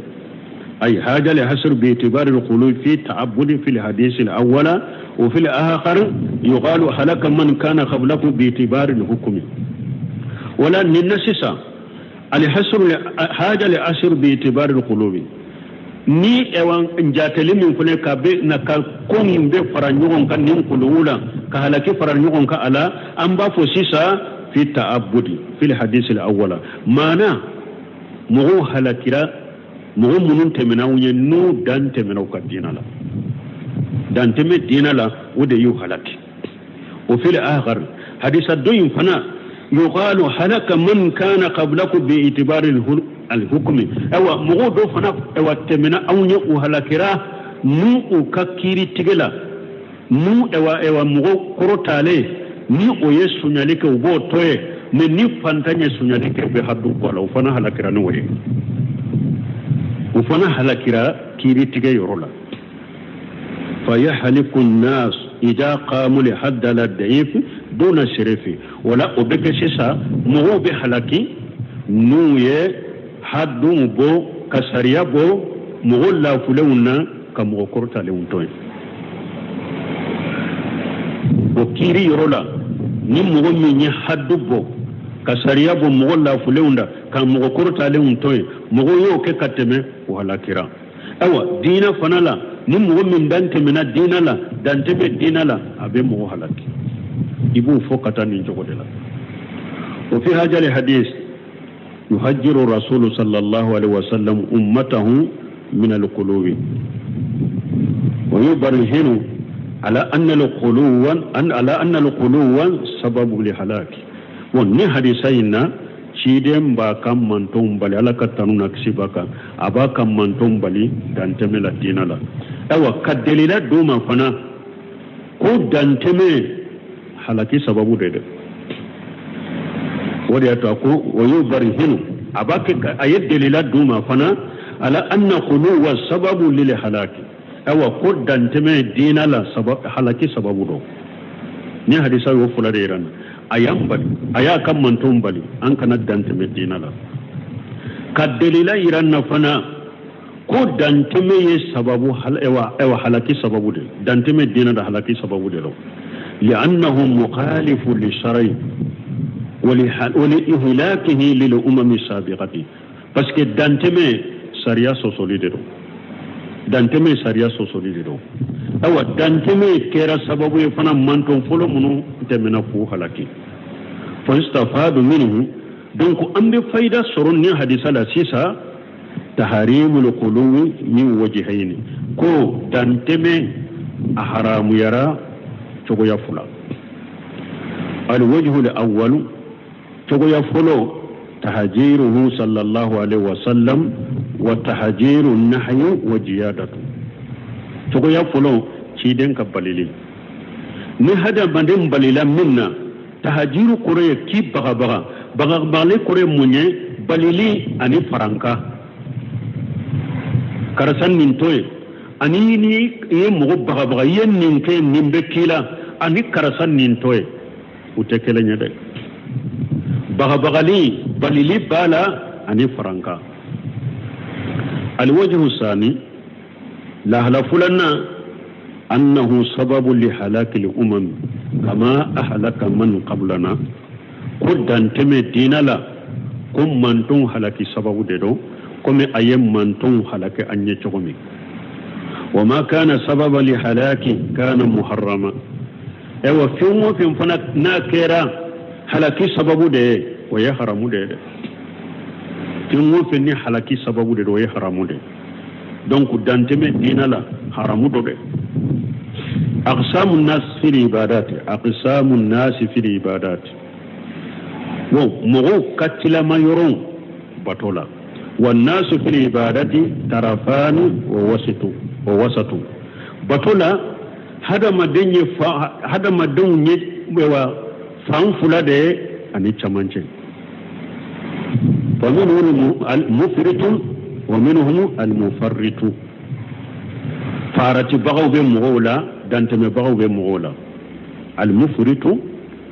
B: أي حاجة لحصر باعتبار الخلود في تعبد في الحديث الأول وفي الآخر يقال هلك من كان قبلكم باعتبار الحكم ولا ننسس الحصر حاجة لحصر باعتبار الخلود ni ewan njateli min fune ka be na ka konin be faranyon kan nin kulula ka halaki faranyon ka ala an ba fo sisa fi ta'abbudi fil hadith al-awwala mana mu halakira mu munun temena wunye nu dan temena ka dinala dan teme dinala wude yu halaki wa fil akhar hadith ad-duyn fana yuqalu halaka man kana qablakum bi itibari al-hukm awa mu do fana awa temena awunye u halakira nu u kakiri tigela nu ewa mu korotale ni o yesu nyalike ubo toye ne ni fantanye sunyalike be haddu wala fana halakira no we ufana halakira kiri tige yorola فيحلق الناس إذا قاموا لحد الضعيف دون الشريف ولا أبكشسا مو بحلقي نوية حد بو كسريا بو مغلا فلونا كمو كورتا لونتوين وكيري يرولا نمو مني حد بو كسريا بو مغلا فلونا كمو كورتا لونتوين مغو يوكي كتمي وهلا كرا أوا دينا فنالا ni mugo min dante mina dinala dante be dinala abe mugo halaki ibu fokata ni jogodela wa fi hajal hadith yuhajjiru rasul sallallahu alaihi wasallam ummatahu min alqulubi wa yubarhinu ala anna alquluwan sababu li halaki wa ni hadisayna ciden ba kan manton bali alaka tanuna kisibaka abaka manton bali dante mela dinala awa kaddelila duma fana ko danteme halaki sababu de wadi ato ko wayu barhinu abake ayeddelila duma fana ala anna quluwa sababu lil halaki awa ko danteme dinala sabab halaki sababu do ni hadisa yo fulade ran ayam bali aya kam mantum bali an kana danteme dinala kaddelila iran fana ko danteme ye sababu hal ewa halaki sababu de danteme dina da halaki sababu de lo li'annahu mukhalifu li shar'i wa li ihlakihi lil umam sabiqati parce que danteme sharia so solide do danteme sharia so solide do awa danteme kera sababu e fana manton folo munu temena fu halaki fa istafadu minhu donc ambe faida soron ni hadisa la sisa تحريم القلوب من وجهين كو دانتمي أحرام يرى تقو يفلا الوجه الأول تقو يفلو تهجيره صلى الله عليه وسلم وتهجير النحي وجيادته تقو يفلو تيدن كباليلي نهدا بندن باليلا منا تهجير كوري كي بغا بغا كوري مني باليلي أني فرانكا karasan min toye ani ni ye mogo baga yen nin ke nin be kila ani karasa nin toye ute kelenya de bagali balili bala ani faranka alwajhu sani la halafulanna annahu sababu li halaki al umam kama ahlaka man qablana kudan teme dinala kum mantun halaki sababu de do comme ayem mantun halaki anye chogomi وما كان سببا لهلاكي كان محرما ايوا فيمو فين فنا ناكيرا هلاكي سببو ده ويحرم ده فيمو فين هلاكي سببو ده ويحرم ده دونك دانتمي دينالا حرام ده اقسام الناس في العبادات اقسام الناس في العبادات ومغو كتلا ما يرون بطولا والناس في العبادات طرفان ووسط بطولا هذا ما دنيا فان فلا ده اني تشمانچه فمنهم المفرط ومنهم المفرط فارتي بغو بمغولا دانتم بغو بمغولا المفرط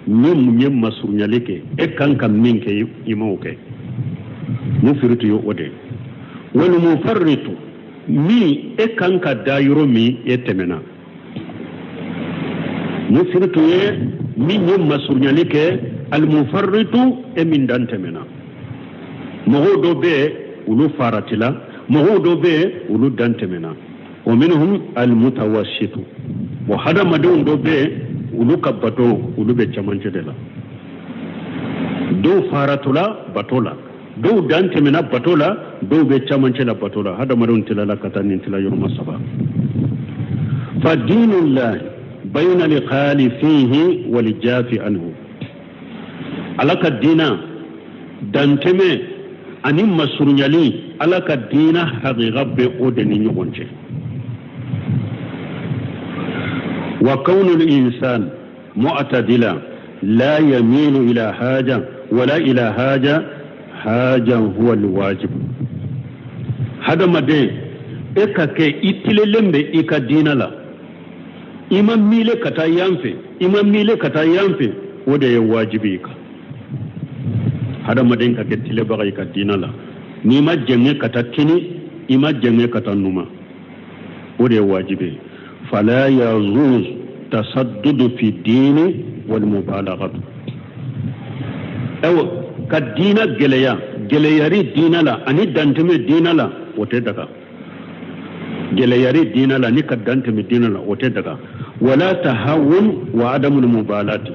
B: نم مسرنيالك اكان كان منك يموكي mufiritu yo ode wal mufarritu mi e kanka dayuro mi e temena mufiritu ye mi nyum masurnyalike al mufarritu e min dan temena mogodo be ulu faratila mogodo be ulu dan temena wa minhum al mutawassitu wa hada madun do be ulu kabato ulu be chamance de la do faratula batola do dante mena batola do be chamanche la batola hada marun tilala katani tila yurma saba fa dinullah bayna liqali fihi wal jafi anhu alaka dina dante me ani masurunyali alaka dina haqiqa be odeni nyonche wa kaunu al insan mu'tadila la yamilu ila haja wala ila haja haja huwa alwajib hada made ekake itilelembe ikadinala imam mile kata yamfe wode ya wajibi ka hada made kake tile baga ikadinala ni majjenge kata kini ima jenge kata numa wode ya wajibi fala yazuz tasaddudu fi dini wal mubalaghah kadina geleyari dinala ani danteme dinala wote daga geleyari dinala ni kadanteme dinala wote daga wala tahawun wa adamul mubalat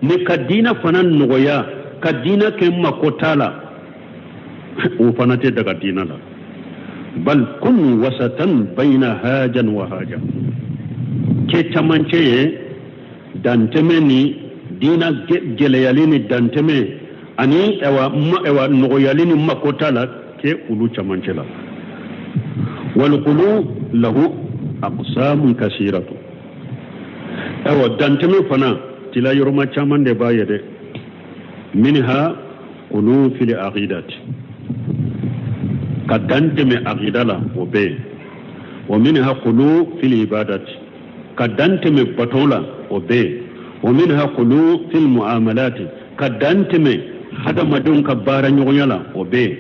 B: ni kadina fanan noya kadina kemma kotala o fanate daga dinala bal kun wasatan baina hajan wa haja ke chamanche danteme ni dina geleyali ni danteme ani ewa nogoyalini makotala ke ulu chamancela wal qulu lahu aqsamun kasiratu ewa danteme fana tila yorma chamande bayede minha qulu fil aqidati kadanteme aqidala obe wa minha qulu fil ibadati kadanteme batola obe wa minha qulu fil muamalati kadanteme hada madun kabbara nyoyala obe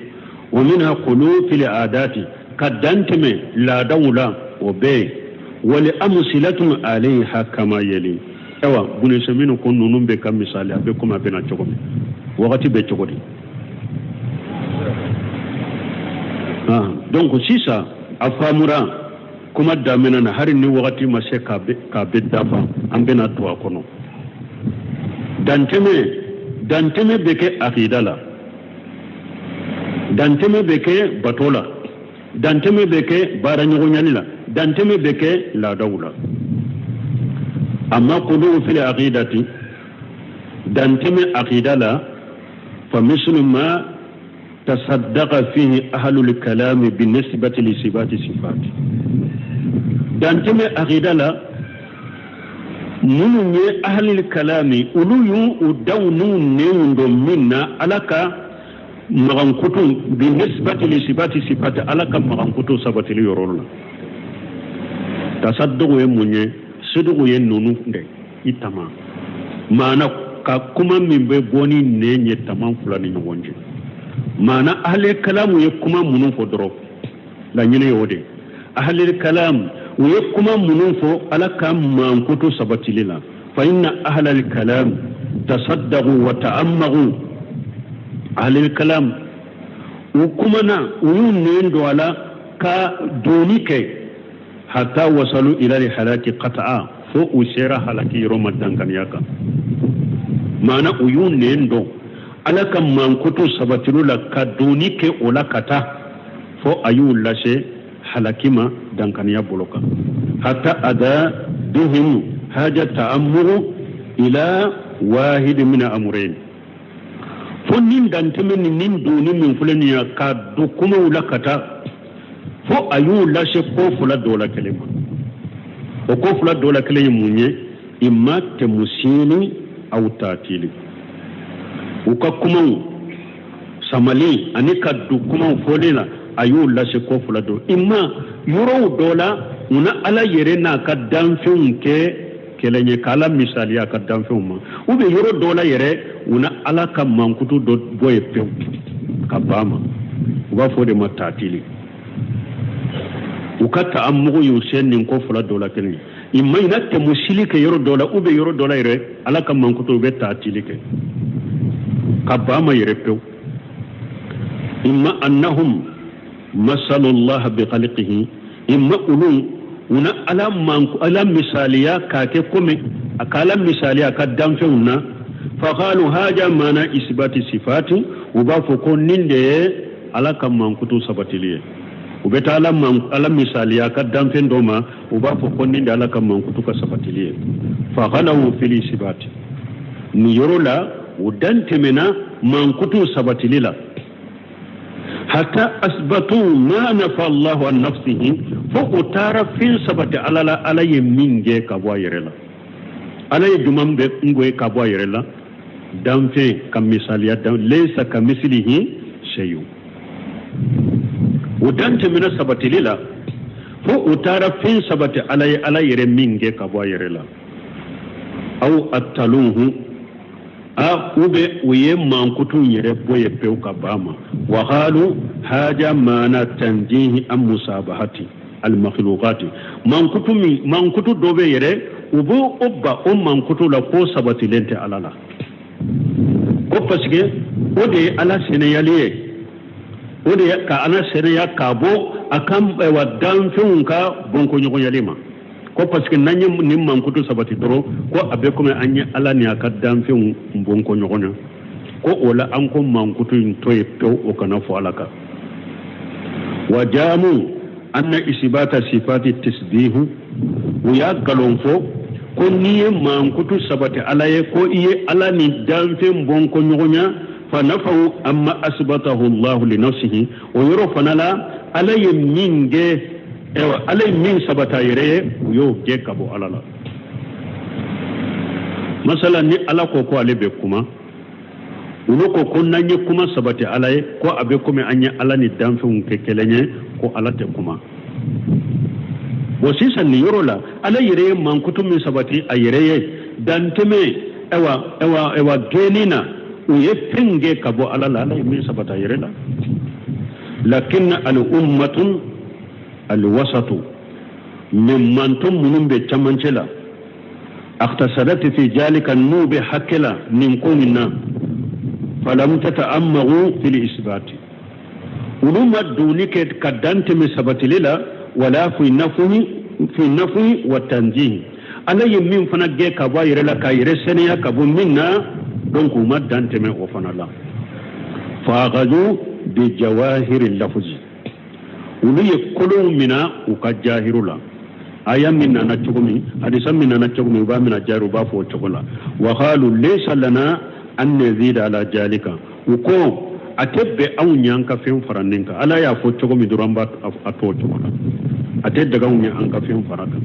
B: wa minha qulu fil adati kadanteme la dawla obe wal amsilatu alayha kama yali ewa bune semino kon nunum be kam misali abe kuma be na chogomi wakati be chogodi donc sisa afamura kuma damena na hari ni wakati mase ka be dafa ambe na to akono danteme beke akidala danteme beke batola danteme beke baranyogonyalila danteme beke la dawla amma qulu fil aqidati danteme akidala fa mislu ma tasaddaqa fihi ahlul kalam binisbati li sifati danteme akidala munye ahlil kalami uluyu udawnu neundo minna alaka magankutu binisbati li sifati alaka magankutu sabati li yorolna tasadduqu ye munye sidqu ye nunu nde itama mana ka kuma min be boni ne nye tamam fulani nyogonje mana ahli kalamu ye kuma munun fo doro la nyine yode ahli kalam ye kuma munun fo ala kam man kutu sabatilila fa inna ahli kalam tasaddaqu wa ta'ammagu ahli kalam kuma na uyun ne ndo ala ka doni kai hatta wasalu ila halaki qata'a fo usera halaki romadan kan yaka mana uyun ne ndo ala kan mankutu sabatilu la ka doni ke ola kata fo ayul lashe halakima dankan ya boloka hatta ada duhum haja ta'ammuru ila wahid min amrayn fo nin dantemen nin doni min fulaniya ka do kuma ola kata fo ayu lashe ko fula dola kelema o ko fula dola kelema munye imma te musini au tatili uka kuma samali anika du kuma folena ayu lashe ko fula do imma yoro dola una ala yere na ka danfin ke kelenye kala misali ya ka danfin ma ube yoro dola yere una ala ka mankutu do boye pew kabama uba fode ma tatili ukata amugo yusen nin ko fula dola kene imma inatte musilike yoro dola ube yoro dola yere ala kam mankuto be tatilike kabama yere pew imma annahum masalullah bi khalqihi imma ulun una ala manku ala misaliya ka ke kome akala misaliya ka damfeuna fa qalu haja mana isbati sifati uba fo ko ninde ala kam mankuto sabatiliye ubeta ala misaliya ka damfen doma uba fo konni da ala kam mankutu ka sabatiliye fa ghalahu fil isbati ni yorola udante mena mankutu sabatilila hatta asbatu ma nafa Allah an nafsihi fa utara fin sabati ala yeminge ka boyerela ala yedumam be ngoy ka boyerela damfe kam misaliya dam laysa kamislihi shay'un udante mina sabatilila fo utara fin sabati ala yere minge ka boyerela aw attaluhu a ube uye mankutu yere boye pew ka bama wa qalu haja mana tanjihi am musabahati al makhluqati mankutu dobe yere ubo obba mankutu la ko sabatilente alala ko paske ode ala seneyaliye ode ka ana seneya kabo akam wa danfun ka bonko nyoko yalima ko paske nanye ni mankutu sabati doro ko abe ko me anya ala ni aka danfun bonko nyoko nya ko ola an ko mankutu toye to o kana fo alaka wajamu anna isbata sifati tasbihu ya galonfo ko niye mankutu sabati alaye ko iye ala ni danfun bonko nyoko nya فنفوا أما أثبته الله لنفسه ويرفنا لا علي من علي من سبتا يريه ويو جيكابو على لا مثلا ني على كوكو علي بكما ولوكو كنا ني كما سبتي علي كو أبيكم أني على ندام في كيكلني كو على تكما وسيسا نيرولا على يريه من كتب من سبتي أيريه دانتمي ewa genina uye penge kabo ala la min sabata yerela lakin al ummatun al wasatu mimman tum munumbe chamancela اختصرت في ذلك النوب حكلا من قومنا فلم تتأمغوا في الإثبات ولما دونك كدنت من سبت للا ولا في النفي والتنزيه أنا يمين فنجي كباير لك يرسني كبو منا دونك ما دنت من وفن الله فأخذوا بجواهر اللفظ ولي كلهم منا وكجاهر الله aya minna na chugumi hadisa minna na chugumi ba mina jaru ba fo chugula wa qalu laysa lana an nazida ala jalika uko atebbe aw nyanka fen faraninka ala ya fo chugumi duramba ato chugula atedde daga unya anka fen faraka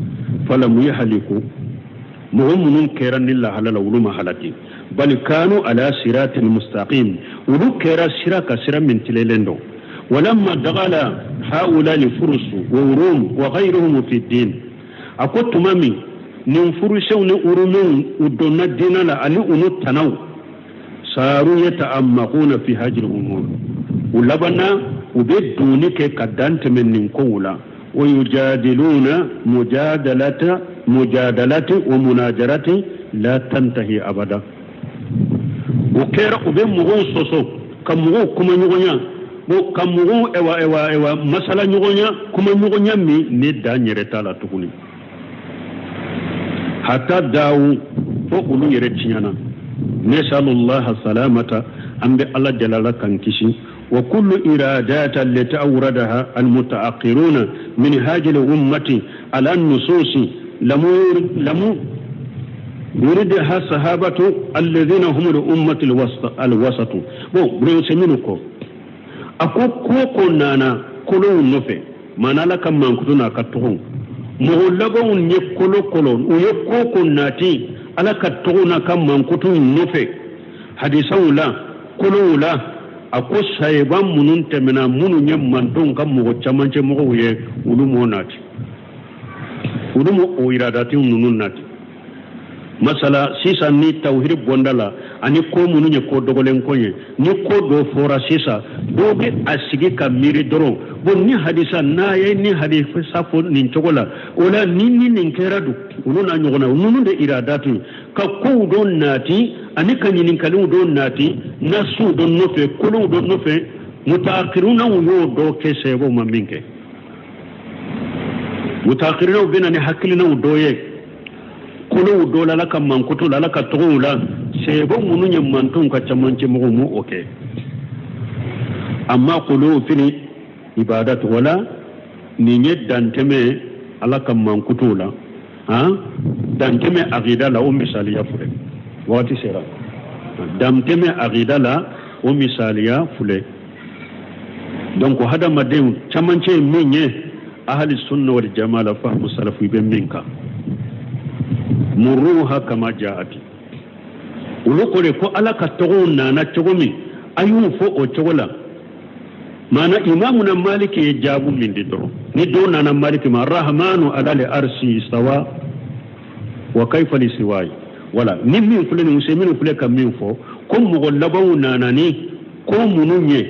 B: fala mu yahliku mu'minun kiranilla halala uluma halati bal kanu ala siratil mustaqim ulu kira siraka sira min tilelendo ولما دخل هؤلاء الفرس وروم وغيرهم في الدين ako tumami nin furusew ni urumew udonna dina la ani unu tanaw saru yata'ammaquna fi hajri umur ulabana ube duni ke kadante men nin ko wula wa yujadiluna mujadalati wa munajarati la tantahi abada ukera ube mugo soso kamugo kuma nyugonya bo kamugo ewa masala nyugonya kuma nyugonya mi ne da nyereta la tukuni hatta dawu fo ulu yere tinyana nasallallahu salamata ambe Allah jalala kan kishi wa kullu iradata allati awradaha almutaakhiruna min hajil ummati ala an-nusus lamu yuridha sahabatu alladhina hum al-ummatu al-wasat bo bro seminuko akoko nana kolo nofe manala kam mankutuna katuhu muhullagon nye kolo uyekoko nati ala katuna kam mankutu nofe hadisan la kolo la ako sayban munun temena munu nye mandon kam mo chamanche mo ye ulumo nati ulumo o iradati nunun nati masala sisa ni tawhid bondala ani ko munu nye ko dogolen konye ni ko do fora sisa dobe asigi ka miri doron bon ni hadisa na ye ni hadith safo nin togola ola nini nin keradu ununa nyogona ununu de iradatu ka ko don nati ani kanyin kalu don nati nasu don nofe kulu don nofe mutaakhiruna yo do kese bo maminke mutaakhiruna bina ni hakilina doye kulu do la ka mankutu la ka tugula sebo munu nyam mantun ka chamanche mo mu okay amma kulu fini ibadat wala ni nye danteme ala kam mankutu la ha danteme aqida la o misaliya fule wati sera danteme aqida la o misaliya fule donc hada madem chamanche minye ahli sunna wal jamaa la fahmu salafu be minka muruha kama jaati ulukole ko ala ka togona na togomi ayun fo o togola mana imamu na maliki jabu min didro ni dona na maliki ma rahmanu ala li arsi istawa wa kayfa li siwai wala nimmi fulani muslimin fulaka min fo ko mo labaw nanani ko mununye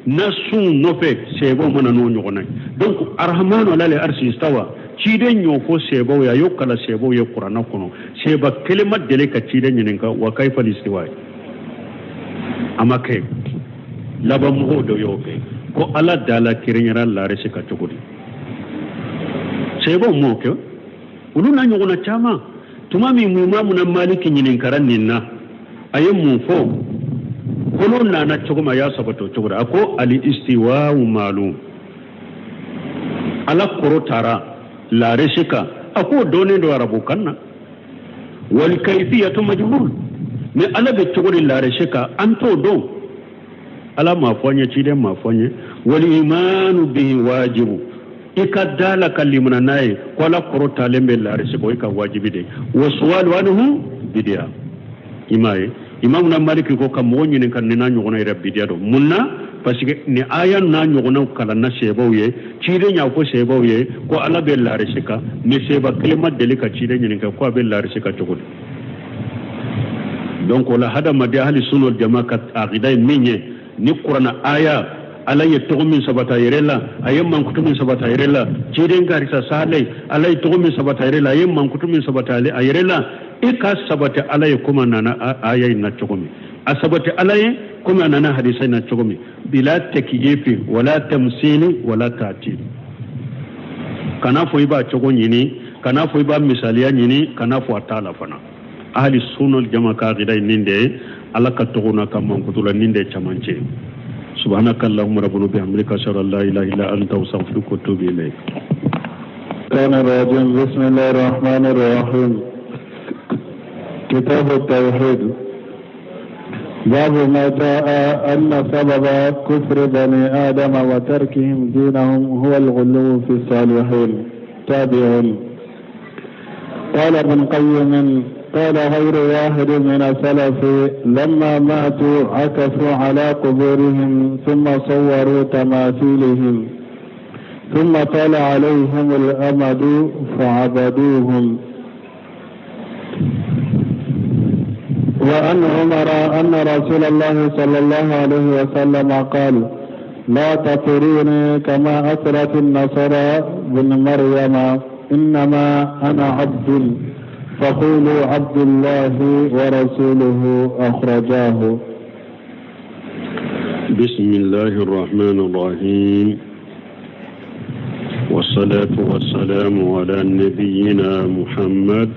B: nasun nofe sebo mana no nyogona donc arrahmanu ala li arsi istawa ciden yo fo sebo ya yokala sebo ya qur'ana kono seba kelma dele ka ciden nyininka wa kayfa li siwai amake labam ho do yoke ko ala dala kirinyara lare shika chukudi sebo moke uluna nyogona chama tumami muimamu na maliki nyinin karan ninna ayem mu fo kono na chuguma ya sabato chugura ako ali istiwa malum ala korotara lare shika ako done do arabu kanna wal kayfiyatu majhul me ala be chuguri lare shika anto do ala mafonye chide mafonye wal imanu bihi wajibu ikadala kalimuna naye kwala korota lembe la resiko ika wajibi de waswalu anhu bidia imam na maliki ko kam woni ne kan na nyogona ira bidia do munna parce que ni aya na nyogona kala na sebawye chide nya ko sebawye ko ala be la resika ni seba kalima delika chide nya ko be la resika chogodi donc wala hada madi ahli sunna wal jamaa kat aqida minye ni qur'ana aya alay togomin sabata yerela ayemman kutumin sabata yerela ciden garisa salai alay togomin sabata yerela ayemman kutumin sabata yerela ika sabata alay kuma nana ayay na togomi asabata alay kuma nana hadisai na togomi bila takyifi wala tamsili wala ta'til kana fo iba togon yini kana fo iba misaliya yini kana fo atala fana ahli sunnah jamaa ka gidai ninde alaka togona kamman kutula ninde chamanche سبحانك اللهم ربنا بحمدك اشهد ان لا اله الا انت استغفرك واتوب اليك.
A: كان الرجيم بسم الله الرحمن الرحيم. كتاب التوحيد. باب ما جاء ان سبب كفر بني ادم وتركهم دينهم هو الغلو في الصالحين. تابعون. قال ابن قيم قال غير واحد من السلف لما ماتوا عكفوا على قبورهم ثم صوروا تماثيلهم ثم طال عليهم الأمد فعبدوهم. وأن عمر أن رسول الله صلى الله عليه وسلم قال لا تطروني كما أطرت النصارى بن مريم إنما أنا عبد فقولوا عبد الله ورسوله أخرجاه.
B: بسم الله الرحمن الرحيم والصلاة والسلام على نبينا محمد